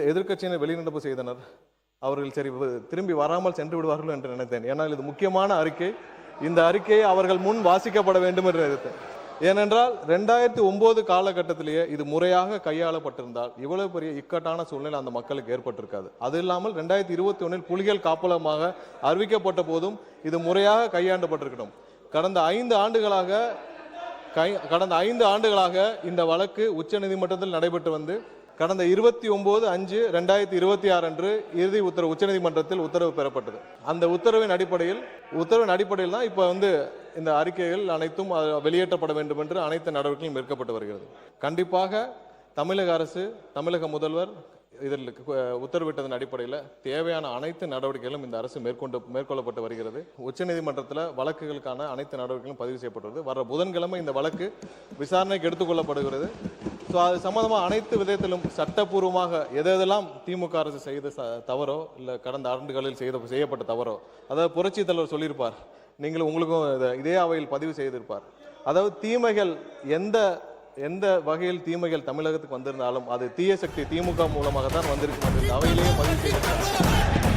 எதிர்க்கட்சியினர் வெளிநடப்பு செய்தனர். அவர்கள் சரி திரும்பி வராமல் சென்று விடுவார்கள் என்று நினைத்தேன். ஏன்னால் இது முக்கியமான அறிக்கை. இந்த அறிக்கையை அவர்கள் முன் வாசிக்கப்பட வேண்டும் என்று நினைத்தேன். ஏனென்றால் 2009 காலகட்டத்திலேயே இது முறையாக கையாளப்பட்டிருந்தால் இவ்வளவு பெரிய இக்கட்டான சூழ்நிலை அந்த மக்களுக்கு ஏற்பட்டிருக்காது. அது இல்லாமல் 2021 புலிகள் காப்பகமாக அறிவிக்கப்பட்ட போதும் இது முறையாக கையாண்டப்பட்டிருக்கணும். கடந்த 5 ஆண்டுகளாக இந்த வழக்கு உச்ச நீதிமன்றத்தில் நடைபெற்று வந்து கடந்த 29/5/2026 அன்று இறுதி உத்தரவு உச்சநீதிமன்றத்தில் உத்தரவு பெறப்பட்டது. அந்த உத்தரவின் அடிப்படையில் தான் இப்போ இந்த அறிக்கைகள் அனைத்தும் வெளியேற்றப்பட வேண்டும் என்று அனைத்து நடவடிக்கைகளும் மேற்கொள்ளப்பட்டு வருகிறது. கண்டிப்பாக தமிழக அரசு, தமிழக முதல்வர் இதில் உத்தரவிட்டதன் அடிப்படையில் தேவையான அனைத்து நடவடிக்கைகளும் இந்த அரசு மேற்கொள்ளப்பட்டு வருகிறது. உச்சநீதிமன்றத்தில் வழக்குகளுக்கான அனைத்து நடவடிக்கைகளும் பதிவு செய்யப்பட்டுள்ளது. வர புதன்கிழமை இந்த வழக்கு விசாரணைக்கு எடுத்துக்கொள்ளப்படுகிறது. ஸோ அது சம்பந்தமாக அனைத்து விதத்திலும் சட்டப்பூர்வமாக எதெல்லாம் திமுக அரசு செய்த தவறோ இல்லை கடந்த ஆண்டுகளில் செய்யப்பட்ட தவறோ, அதாவது புரட்சி தலைவர் சொல்லியிருப்பார், நீங்களும் உங்களுக்கும் இதே அவையில் பதிவு செய்திருப்பார். அதாவது தீமைகள் எந்த வகையில் தீமைகள் தமிழகத்துக்கு வந்திருந்தாலும் அது தீய சக்தி திமுக மூலமாக தான் வந்திருக்கும். அவையிலேயே பதிவு செய்திருப்பார்.